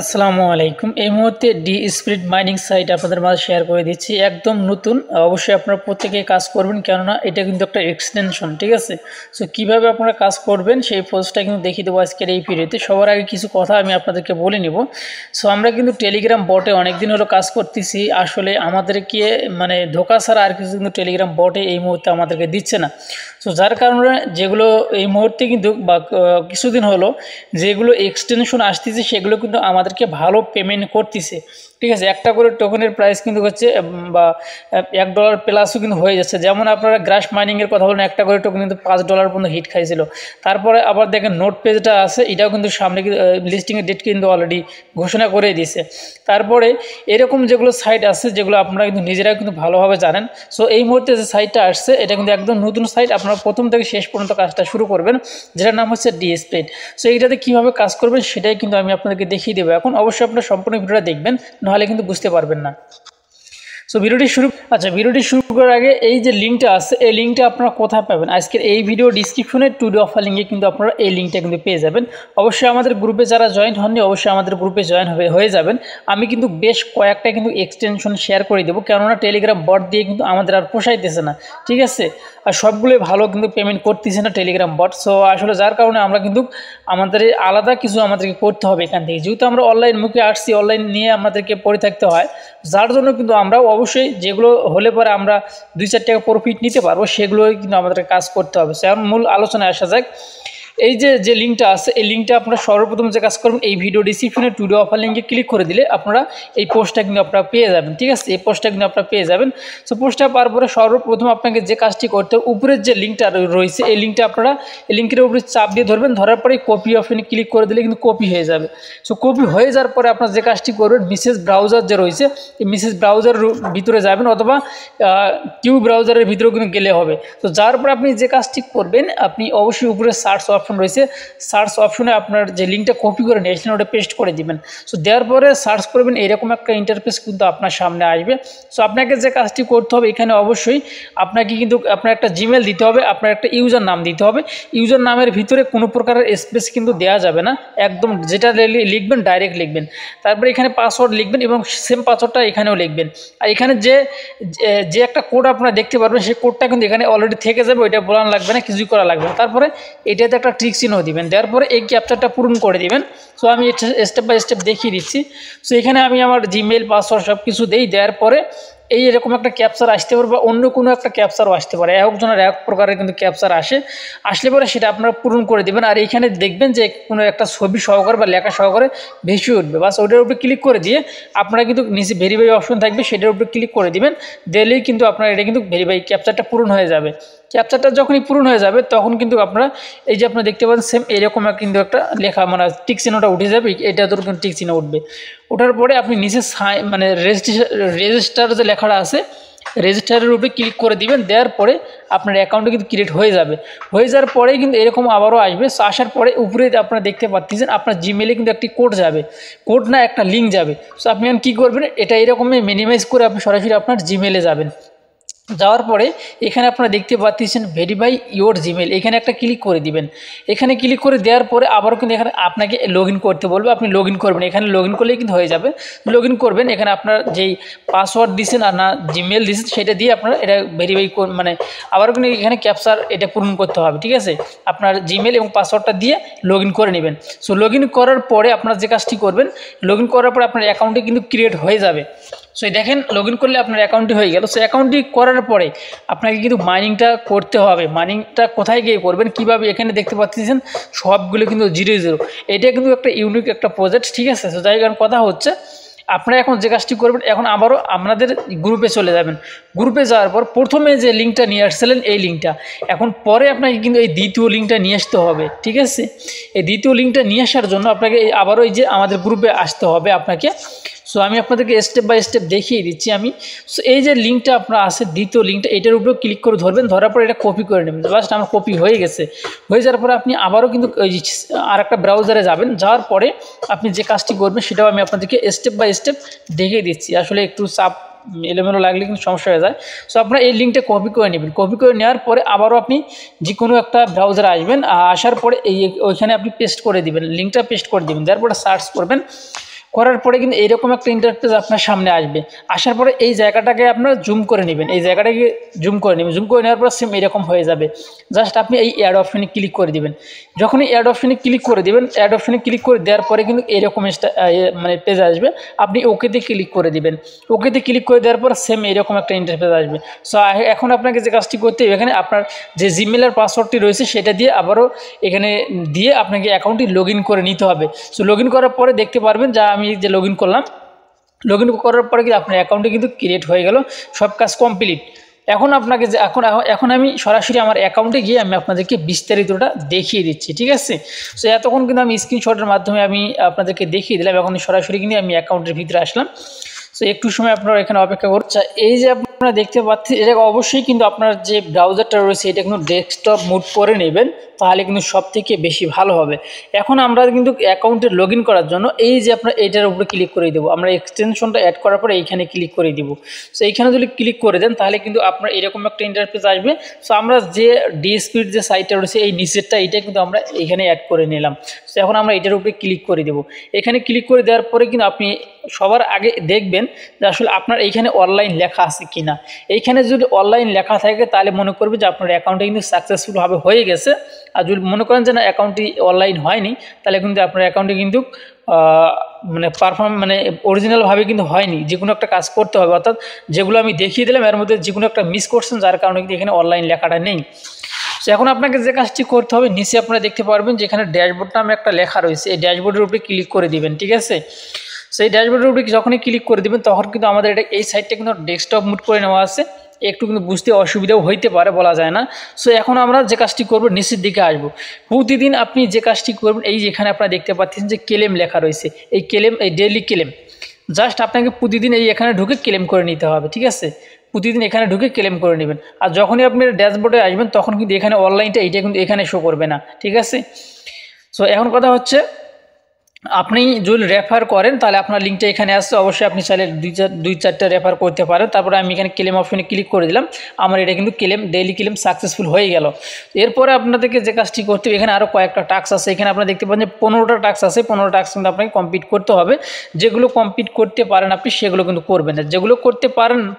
আসসালামু আলাইকুম। এই মুহূর্তে ডি স্পিরিট মাইনিং সাইট আপনাদের মাঝে শেয়ার করে দিচ্ছি, একদম নতুন। অবশ্যই আপনারা প্রত্যেকেই কাজ করবেন, কেননা এটা কিন্তু একটা এক্সটেনশন, ঠিক আছে। সো কীভাবে আপনারা কাজ করবেন সেই পোস্টটা কিন্তু দেখিয়ে দেবো আজকের এই ভিডিওতে। সবার আগে কিছু কথা আমি আপনাদেরকে বলে নিব। সো আমরা কিন্তু টেলিগ্রাম বটে অনেকদিন হলো কাজ করতেছি, আসলে আমাদেরকে মানে ধোকা ছাড়া আর কিছু কিন্তু টেলিগ্রাম বটে এই মুহূর্তে আমাদেরকে দিচ্ছে না। সো যার কারণে যেগুলো এই মুহূর্তে কিন্তু বা কিছুদিন হলো যেগুলো এক্সটেনশন আসতেছে সেগুলো কিন্তু আমাদেরকে ভালো পেমেন্ট করতেছে, ঠিক আছে। একটা করে টোকেনের প্রাইস কিন্তু হচ্ছে বা $1 প্লাসও কিন্তু হয়ে যাচ্ছে। যেমন আপনারা গ্রাস মাইনিংয়ের কথা বলেন, একটা করে টোকেন কিন্তু $5 পর্যন্ত হিট খাইছিল। তারপরে আবার দেখেন নোট পেজটা আছে, এটাও কিন্তু সামনে লিস্টিংয়ের ডেট কিন্তু অলরেডি ঘোষণা করে দিয়েছে। তারপরে এরকম যেগুলো সাইট আছে যেগুলো আপনারা কিন্তু নিজেরাও কিন্তু ভালোভাবে জানেন। সো এই মুহূর্তে যে সাইটটা আসছে এটা কিন্তু একদম নতুন সাইট, আপনারা প্রথম থেকে শেষ পর্যন্ত কাজটা শুরু করবেন, যেটার নাম হচ্ছে ডি স্পিরিট। সো এইটাতে কীভাবে কাজ করবেন সেটাই কিন্তু আমি আপনাদেরকে দেখিয়ে দেবো। এখন অবশ্যই আপনারা সম্পূর্ণ ভিডিওটা দেখবেন, নাহলে কিন্তু বুঝতে পারবেন না। সো ভিডিওটি শুরু করার আগে এই যে লিঙ্কটা আছে এই লিঙ্কটা আপনারা কোথায় পাবেন, আজকের এই ভিডিও ডিসক্রিপশনে টুডে অফার লিঙ্কে কিন্তু আপনারা এই লিঙ্কটা কিন্তু পেয়ে যাবেন। অবশ্যই আমাদের গ্রুপে যারা জয়েন হননি অবশ্যই আমাদের গ্রুপে জয়েন হয়ে যাবেন। আমি কিন্তু বেশ কয়েকটা কিন্তু এক্সটেনশন শেয়ার করে দেবো, কেননা টেলিগ্রাম বট দিয়ে কিন্তু আমাদের আর পোষাইতেছে না, ঠিক আছে। আর সবগুলোই ভালো কিন্তু পেমেন্ট করতেছে না টেলিগ্রাম বট। সো আসলে যার কারণে আমরা কিন্তু আমাদের আলাদা কিছু আমাদেরকে করতে হবে এখান থেকে, যেহেতু আমরা অনলাইন মুখে আসছি, অনলাইন নিয়ে আমাদেরকে পড়ে থাকতে হয়। যার জন্য কিন্তু আমরাও অবশ্যই যেগুলো হলে পরে আমরা 2-4 টাকা প্রফিট নিতে পারবো সেগুলোই কিন্তু আমাদের কাজ করতে হবে। সে মূল আলোচনায় আসা যাক। এই যে লিঙ্কটা আছে এই লিঙ্কটা আপনারা সর্বপ্রথম যে কাজ করবেন, এই ভিডিও ডিসক্রিপশনে টুডে অফার লিঙ্কে ক্লিক করে দিলে আপনারা এই পোস্টটা কিন্তু আপনারা পেয়ে যাবেন, ঠিক আছে। এই পোস্টটা কিন্তু আপনারা পেয়ে যাবেন। সো পোস্টটা পাওয়ার পরে সর্বপ্রথম আপনাকে যে কাজটি করতে হবে, উপরের যে লিঙ্কটা রয়েছে এই লিঙ্কটা আপনারা এই লিঙ্কের উপরে চাপ দিয়ে ধরবেন, ধরার পরে কপি অপশনে ক্লিক করে দিলে কিন্তু কপি হয়ে যাবে। সো কপি হয়ে যাওয়ার পরে আপনারা যে কাজটি করবেন, মিসেস ব্রাউজার যে রয়েছে এই মিসেস ব্রাউজার ভিতরে যাবেন, অথবা কিউ ব্রাউজারের ভিতরেও কিন্তু গেলে হবে। তো যার পরে আপনি যে কাজটি করবেন, আপনি অবশ্যই উপরে সার্চ অপশন রয়েছে, সার্চ অপশনে আপনার যে লিঙ্কটা কপি করে নিয়েছিলেন ওটা পেস্ট করে দিবেন। সো দেওয়ার পরে সার্চ করবেন, এরকম একটা ইন্টারফেস কিন্তু আপনার সামনে আসবে। সো আপনাকে যে কাজটি করতে হবে এখানে অবশ্যই আপনাকে কিন্তু আপনার একটা জিমেল দিতে হবে, আপনার একটা ইউজার নাম দিতে হবে। ইউজার নামের ভিতরে কোনো প্রকারের স্পেস কিন্তু দেওয়া যাবে না, একদম যেটা লিখবেন ডাইরেক্ট লিখবেন। তারপরে এখানে পাসওয়ার্ড লিখবেন এবং সেম পাসওয়ার্ডটা এখানেও লিখবেন। আর এখানে যে একটা কোড আপনারা দেখতে পারবেন সেই কোডটা কিন্তু এখানে অলরেডি থেকে যাবে, ওইটা বলানো লাগবে না, কিছুই করা লাগবে না। তারপরে এটাতে একটা ট্রিক চিহ্ন দিবেন, দেওয়ার পরে এই ক্যাপচারটা পূরণ করে দিবেন। সো আমি স্টেপ বাই স্টেপ দেখিয়ে দিচ্ছি। সো এখানে আমি আমার জিমেল পাসওয়ার্ড সব কিছু দেওয়ার পরে এরকম একটা ক্যাপচার আসতে পারে, বা অন্য কোনো একটা ক্যাপচারও আসতে পারে। একজনের এক প্রকারের কিন্তু ক্যাপচার আসলে পরে সেটা আপনারা পূরণ করে দেবেন। আর এইখানে দেখবেন যে কোনো একটা ছবি সহকারে বা লেখা সহকারে ভেসে উঠবে, বাস ওটার উপরে ক্লিক করে দিয়ে আপনারা কিন্তু নিচে ভেরিফাই অপশন থাকবে, সেটার উপরে ক্লিক করে দিবেন। দিলেই কিন্তু আপনার এটা কিন্তু ভেরিফাই ক্যাপচারটা পূরণ হয়ে যাবে। ক্যাপচারটা যখনই পূরণ হয়ে যাবে তখন কিন্তু আপনারা এই যে আপনারা দেখতে পাচ্ছেন সেম এরকম কিন্তু একটা লেখা মানে টিক চিহ্নটা উঠে যাবে, এটা তোর কিন্তু টিক চিহ্ন উঠবে। ওঠার পরে আপনি নিচে মানে রেজিস্টার যে লেখাটা আছে রেজিস্টারের উপরে ক্লিক করে দিবেন। দেওয়ার পরে আপনার অ্যাকাউন্টে কিন্তু ক্রিয়েট হয়ে যাবে। হয়ে যাওয়ার পরেই কিন্তু এরকম আবারও আসবে। আসার পরে উপরে আপনারা দেখতে পাচ্ছেন আপনার জিমেলে কিন্তু একটি কোড যাবে, কোড না একটা লিঙ্ক যাবে। সো আপনি কী করবেন, এটা এরকমই মিনিমাইজ করে আপনি সরাসরি আপনার জিমেলে যাবেন। যাওয়ার পরে এখানে আপনারা দেখতে পাচ্ছেন ভেরিফাই ইওর জিমেল, এখানে একটা ক্লিক করে দিবেন। এখানে ক্লিক করে দেওয়ার পরে আবারও কিন্তু এখানে আপনাকে লগ ইন করতে বলবে, আপনি লগ ইন করবেন। এখানে লগ ইন করলেই কিন্তু হয়ে যাবে। লগ ইন করবেন, এখানে আপনার যেই পাসওয়ার্ড দিয়েছেন আর না জিমেল দিয়েছেন সেটা দিয়ে আপনারা এটা ভেরিফাই মানে আবারও কিন্তু এখানে ক্যাপচার এটা পূরণ করতে হবে, ঠিক আছে। আপনার জিমেল এবং পাসওয়ার্ডটা দিয়ে লগ ইন করে নেবেন। সো লগ ইন করার পরে আপনারা যে কাজটি করবেন, লগ ইন করার পরে আপনার অ্যাকাউন্টে কিন্তু ক্রিয়েট হয়ে যাবে। সো দেখেন লগ ইন করলে আপনার অ্যাকাউন্টটি হয়ে গেল। সো অ্যাকাউন্টটি করার পরে আপনাকে কিন্তু মাইনিংটা করতে হবে। মাইনিংটা কোথায় গিয়ে করবেন, কীভাবে, এখানে দেখতে পাচ্ছেন সবগুলো কিন্তু 0-0। এটা কিন্তু একটা ইউনিক একটা প্রজেক্ট, ঠিক আছে। সো যাই কারণ কথা হচ্ছে আপনারা এখন যে কাজটি করবেন, এখন আবারও আপনাদের গ্রুপে চলে যাবেন। গ্রুপে যাওয়ার পর প্রথমে যে লিঙ্কটা নিয়ে আসছিলেন এই লিঙ্কটা, এখন পরে আপনাকে কিন্তু এই দ্বিতীয় লিঙ্কটা নিয়ে আসতে হবে, ঠিক আছে। এই দ্বিতীয় লিঙ্কটা নিয়ে আসার জন্য আপনাকে আবারও এই যে আমাদের গ্রুপে আসতে হবে আপনাকে। সো আমি আপনাদেরকে স্টেপ বাই স্টেপ দেখিয়ে দিচ্ছি আমি। সো এই যে লিঙ্কটা আপনার আছে দ্বিতীয় লিঙ্কটা, এটার উপরেও ক্লিক করে ধরবেন, ধরার পরে এটা কপি করে নেবেন। জাস্ট আমার কপি হয়ে গেছে। হয়ে যাওয়ার পরে আপনি আবারও কিন্তু ওই আর একটা ব্রাউজারে যাবেন। যাওয়ার পরে আপনি যে কাজটি করবেন সেটাও আমি আপনাদেরকে স্টেপ বাই স্টেপ দেখিয়ে দিচ্ছি। আসলে একটু চাপ এলোমেলো লাগলে কিন্তু সমস্যা হয়ে যায়। সো আপনারা এই লিঙ্কটা কপি করে নেবেন। কপি করে নেওয়ার পরে আবারও আপনি যে কোনো একটা ব্রাউজারে আসবেন, আসার পরে ওইখানে আপনি পেস্ট করে দিবেন, লিঙ্কটা পেস্ট করে দিবেন। দেওয়ার পরে সার্চ করবেন, করার পরে কিন্তু এইরকম একটা ইন্টারফেস আপনার সামনে আসবে। আসার পরে এই জায়গাটাকে আপনারা জুম করে নেবেন, এই জায়গাটাকে জুম করে নেবেন। জুম করে নেওয়ার পর সেম এরকম হয়ে যাবে। জাস্ট আপনি এই অ্যাড অপশনে ক্লিক করে দিবেন। যখনই অ্যাড অপশনে ক্লিক করে দেবেন, অ্যাড অপশনে ক্লিক করে দেওয়ার পরে কিন্তু এরকম মানে পেজ আসবে। আপনি ওকেতে ক্লিক করে দিবেন। ওকেতে ক্লিক করে দেওয়ার পর সেম এরকম একটা ইন্টারফেস আসবে। সো এখন আপনাকে যে কাজটি করতে হবে, এখানে আপনার যে জিমেলের পাসওয়ার্ডটি রয়েছে সেটা দিয়ে আবারও এখানে দিয়ে আপনাকে অ্যাকাউন্টটি লগ ইন করে নিতে হবে। সো লগ ইন করার পরে দেখতে পারবেন যা আমি যে লগ ইন করলাম, লগ ইন করার পরে কিন্তু আপনার অ্যাকাউন্টে কিন্তু ক্রিয়েট হয়ে গেল, সব কাজ কমপ্লিট। এখন আপনাকে যে এখন আমি সরাসরি আমার অ্যাকাউন্টে গিয়ে আমি আপনাদেরকে বিস্তারিতটা দেখিয়ে দিচ্ছি, ঠিক আছে। সো এতক্ষণ কিন্তু আমি স্ক্রিনশটের মাধ্যমে আমি আপনাদেরকে দেখিয়ে দিলাম। এখন সরাসরি কিন্তু আমি অ্যাকাউন্টের ভিতরে আসলাম। সো একটু সময় আপনারা এখানে অপেক্ষা করছে। এই যে আপনারা দেখতে পাচ্ছেন, এটা অবশ্যই কিন্তু আপনার যে ব্রাউজারটা রয়েছে এটা কিন্তু ডেস্কটপ মোড করে নেবেন, তাহলে কিন্তু সব থেকে বেশি ভালো হবে। এখন আমরা কিন্তু অ্যাকাউন্টে লগ ইন করার জন্য এই যে আপনার এইটার উপরে ক্লিক করে দেবো, আমরা এক্সটেনশনটা অ্যাড করার পরে এইখানে ক্লিক করে দিব। সো এইখানে যদি ক্লিক করে দেন তাহলে কিন্তু আপনার এরকম একটা ইন্টারফেস আসবে। সো আমরা যে ডিএসপির যে সাইটটা রয়েছে এই নিচেরটা, এইটা কিন্তু আমরা এখানে অ্যাড করে নিলাম। সো এখন আমরা এটার উপরে ক্লিক করে দেবো। এখানে ক্লিক করে দেওয়ার পরে কিন্তু আপনি সবার আগে দেখবেন যে আসলে আপনার এইখানে অনলাইন লেখা আছে কিনা। এইখানে যদি অনলাইন লেখা থাকে তাহলে মনে করবে যে আপনার অ্যাকাউন্টে কিন্তু সাকসেসফুলভাবে হয়ে গেছে। আর যদি মনে করেন যে না অ্যাকাউন্টটি অনলাইন হয়নি, তাহলে কিন্তু আপনার অ্যাকাউন্টে কিন্তু মানে অরিজিনালভাবে কিন্তু হয়নি। যে কোনো একটা কাজ করতে হবে, অর্থাৎ যেগুলো আমি দেখিয়ে দিলাম এর মধ্যে যে কোনো একটা মিস করছেন, যার কারণে কিন্তু এখানে অনলাইন লেখাটা নেই। সো এখন আপনাকে যে কাজটি করতে হবে, নিচে আপনারা দেখতে পারবেন যে এখানে ড্যাশবোর্ড নামে একটা লেখা রয়েছে, এই ড্যাশবোর্ডের উপরে ক্লিক করে দিবেন, ঠিক আছে। সেই ড্যাশবোর্ডের উপরে যখনই ক্লিক করে দেবেন তখন কিন্তু আমাদের এই সাইটটা কিন্তু ডেস্কটপ মোড করে নেওয়া আছে। একটু কিন্তু বুঝতে অসুবিধাও হইতে পারে, বলা যায় না। সো এখন আমরা যে কাজটি করবো নিচের দিকে আসবো। প্রতিদিন আপনি যে কাজটি করবেন, এই যেখানে আপনারা দেখতে পাচ্ছেন যে ক্লেম লেখা রয়েছে, এই ক্লেম, এই ডেইলি ক্লেম, জাস্ট আপনাকে প্রতিদিন এই এখানে ঢুকে ক্লেম করে নিতে হবে, ঠিক আছে। প্রতিদিন এখানে ঢুকে ক্লেম করে নেবেন। আর যখনই আপনি ড্যাশবোর্ডে আসবেন তখন কিন্তু এখানে অনলাইনটা এইটা কিন্তু এখানে শো করবে না, ঠিক আছে। সো এখন কথা হচ্ছে, আপনি যদি রেফার করেন তাহলে আপনার লিঙ্কটা এখানে আসছে, অবশ্যই আপনি চাইলে দুই চারটা রেফার করতে পারেন। তারপরে আমি এখানে ক্লেম অপশনে ক্লিক করে দিলাম, আমার এটা কিন্তু ডেইলি ক্লেম সাকসেসফুল হয়ে গেল। এরপরে আপনাদেরকে যে কাজটি করতে হবে, এখানে আরও কয়েকটা টাস্ক আছে। এখানে আপনারা দেখতে পাচ্ছেন যে 15টা টাস্ক আছে, 15টা টাস্ক কিন্তু আপনাকে কমপ্লিট করতে হবে। যেগুলো কমপ্লিট করতে পারেন আপনি সেগুলো কিন্তু করবেন না, যেগুলো করতে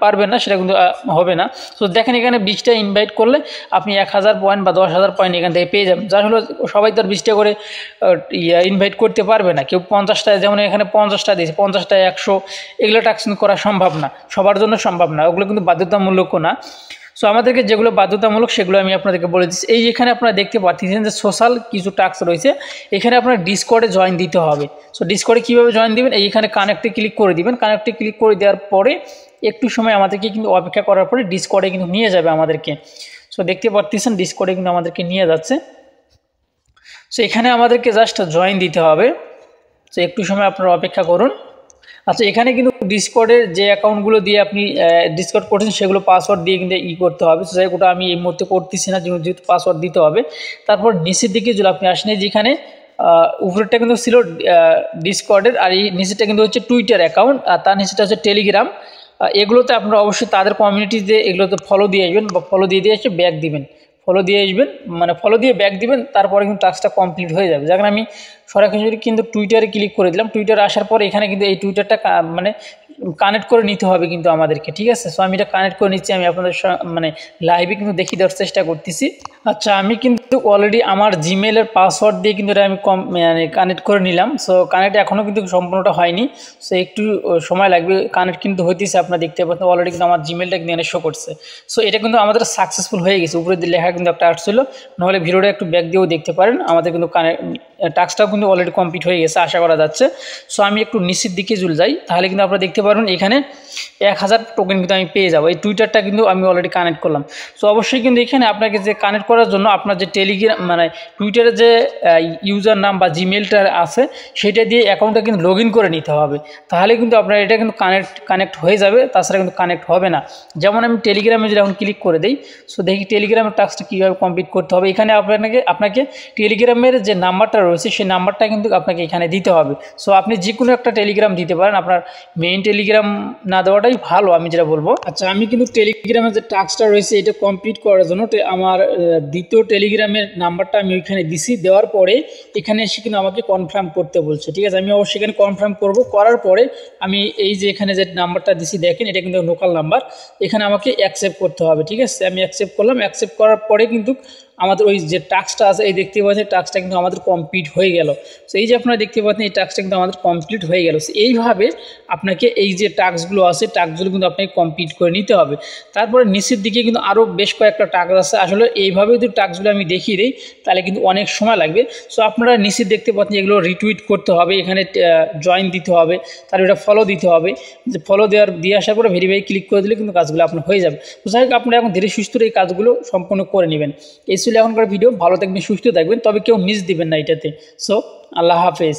পারবেন না সেটা কিন্তু হবে না। তো দেখেন এখানে 20টা ইনভাইট করলে আপনি 1000 পয়েন্ট বা 10,000 পয়েন্ট এখান থেকে পেয়ে যাবেন। যার হলো সবাই তো আর 20টা করে ইনভাইট করতে পারবে না, কেউ 50টা, যেমন এখানে 50টা দিয়েছে, 50টা 100, এগুলো টাস্ক কিন্তু করা সম্ভব না, সবার জন্য সম্ভব না, ওগুলো কিন্তু বাধ্যতামূলকও না। সো আমাদেরকে যেগুলো বাধ্যতামূলক সেগুলো আমি আপনাদেরকে বলে দিচ্ছি। এই এখানে আপনারা দেখতে পাচ্ছেন যে সোশ্যাল কিছু টাস্ক রয়েছে, এখানে আপনার ডিসকর্ডে জয়েন দিতে হবে। সো ডিসকর্ডে কীভাবে জয়েন দিবেন, এইখানে কানেক্টে ক্লিক করে দিবেন। কানেক্টে ক্লিক করে দেওয়ার পরে একটু সময় আমাদেরকে কিন্তু অপেক্ষা করার পরে ডিসকর্ডে কিন্তু নিয়ে যাবে আমাদেরকে। সো দেখতে পাচ্ছেন ডিসকর্ডে কিন্তু আমাদেরকে নিয়ে যাচ্ছে। সো এখানে আমাদেরকে জাস্ট জয়েন দিতে হবে। তো একটু সময় আপনারা অপেক্ষা করুন। আচ্ছা, এখানে কিন্তু ডিসকর্ডের যে অ্যাকাউন্টগুলো দিয়ে আপনি ডিসকর্ড করছেন সেগুলো পাসওয়ার্ড দিয়ে কিন্তু করতে হবে। সো ওটা আমি এই মুহূর্তে করতেছি না, যেহেতু পাসওয়ার্ড দিতে হবে। তারপর নিচের দিকে যদি আপনি আসেন, যেখানে উপরেরটা কিন্তু ছিল ডিসকর্ডের, আর এই নিচেরটা কিন্তু হচ্ছে টুইটার অ্যাকাউন্ট, আর তার নিচেটা হচ্ছে টেলিগ্রাম। এগুলোতে আপনারা অবশ্যই তাদের কমিউনিটিতে এগুলোতে ফলো দিয়ে আসবেন, বা ফলো দিয়ে এসে ব্যাক দিবেন, ফলো দিয়ে আসবেন, মানে ফলো দিয়ে ব্যাক দিবেন। তারপরে কিন্তু টাস্কটা কমপ্লিট হয়ে যাবে। যেমন আমি সরাসরি কিন্তু টুইটারে ক্লিক করে দিলাম। টুইটারে আসার পর এখানে কিন্তু এই টুইটারটা মানে কানেক্ট করে নিতে হবে কিন্তু আমাদেরকে, ঠিক আছে। সো আমি এটা কানেক্ট করে নিচ্ছি, আমি আপনাদের মানে লাইভে কিন্তু দেখিয়ে দেওয়ার চেষ্টা করতেছি। আচ্ছা, আমি কিন্তু অলরেডি আমার জিমেলের পাসওয়ার্ড দিয়ে কিন্তু এটা আমি মানে কানেক্ট করে নিলাম। সো কানেক্ট এখনও কিন্তু সম্পূর্ণটা হয়নি, সো একটু সময় লাগবে। কানেক্ট কিন্তু হইতেছে, আপনারা দেখতে পাচ্ছেন অলরেডি কিন্তু আমার জিমেলটা কিন্তু এখানে শো করছে। সো এটা কিন্তু আমাদের সাকসেসফুল হয়ে গেছে। উপরে দিয়ে লেখা কিন্তু একটা আসছিল, নাহলে ভিডিওটা একটু ব্যাক দিয়েও দেখতে পারেন। আমাদের কিন্তু টাস্কটাও কিন্তু অলরেডি কমপ্লিট হয়ে গেছে আশা করা যাচ্ছে। সো আমি একটু নিচের দিকে চলে যাই, তাহলে কিন্তু আপনারা দেখতে পারবেন এখানে 1000 টোকেন কিন্তু আমি পেয়ে যাবো। এই টুইটারটা কিন্তু আমি অলরেডি কানেক্ট করলাম। সো অবশ্যই কিন্তু এখানে আপনাকে যে কানেক্ট করার জন্য আপনার যে টেলিগ্রাম মানে টুইটারের যে ইউজার নাম বা জিমেলটা আছে সেটা দিয়ে অ্যাকাউন্টটা কিন্তু লগ ইন করে নিতে হবে, তাহলে কিন্তু আপনার এটা কিন্তু কানেক্ট হয়ে যাবে, তাছাড়া কিন্তু কানেক্ট হবে না। যেমন আমি টেলিগ্রামে যদি এখন ক্লিক করে দিই, সো দেখি টেলিগ্রামের টাস্কটা কীভাবে কমপ্লিট করতে হবে। এখানে আপনাকে টেলিগ্রামের যে নাম্বারটা রয়েছে সেই নাম্বারটা কিন্তু আপনাকে এখানে দিতে হবে। সো আপনি যে কোনো একটা টেলিগ্রাম দিতে পারেন, আপনার মেইন টেলিগ্রাম না দেওয়াটাই ভালো, আমি যেটা বলবো। আচ্ছা, আমি কিন্তু টেলিগ্রামের যে টাস্কটা রয়েছে এটা কমপ্লিট করার জন্য আমার দ্বিতীয় টেলিগ্রামের নাম্বারটা আমি ওইখানে দিছি, দেওয়ার পরে এখানে এসে কিন্তু আমাকে কনফার্ম করতে বলছে। ঠিক আছে, আমি অবশ্যই এখানে কনফার্ম করব। করার পরে আমি এই যে এখানে যে নাম্বারটা দিছি দেখেন, এটা কিন্তু লোকাল নাম্বার, এখানে আমাকে অ্যাকসেপ্ট করতে হবে। ঠিক আছে, আমি অ্যাকসেপ্ট করলাম। অ্যাকসেপ্ট করার পরে কিন্তু আমাদের ওই যে টাস্কটা আছে, এই দেখতে পাচ্ছেন টাস্কটা কিন্তু আমাদের কমপ্লিট হয়ে গেল। সো এই যে আপনারা দেখতে পাচ্ছেন এই টাস্কটা কিন্তু আমাদের কমপ্লিট হয়ে গেল। এইভাবে আপনাকে এই যে টাস্কগুলো আছে, টাস্কগুলো কিন্তু আপনাকে কমপ্লিট করে নিতে হবে। তারপরে নিচের দিকে কিন্তু আরও বেশ কয়েকটা টাস্ক আছে। আসলে এইভাবে যদি টাস্কগুলো আমি দেখিয়ে দিই তাহলে কিন্তু অনেক সময় লাগবে। সো আপনারা নিচে দেখতে পাচ্ছেন এগুলো রিটুইট করতে হবে, এখানে জয়েন দিতে হবে, তারপর এটা ফলো দিতে হবে। যে ফলো দিয়ে আসার পরে ভেরিফাই ক্লিক করে দিলে কিন্তু কাজগুলো আপনার হয়ে যাবে। তো যাই হোক, আপনারা এখন ধীরে সুস্থ এই কাজগুলো সম্পূর্ণ করে নেবেন। এই ছিল এখনকার ভিডিও। ভালো থাকবেন, সুস্থ থাকবেন, তবে কেউ মিস দিবেন না এটাতে। সো আল্লাহ হাফেজ।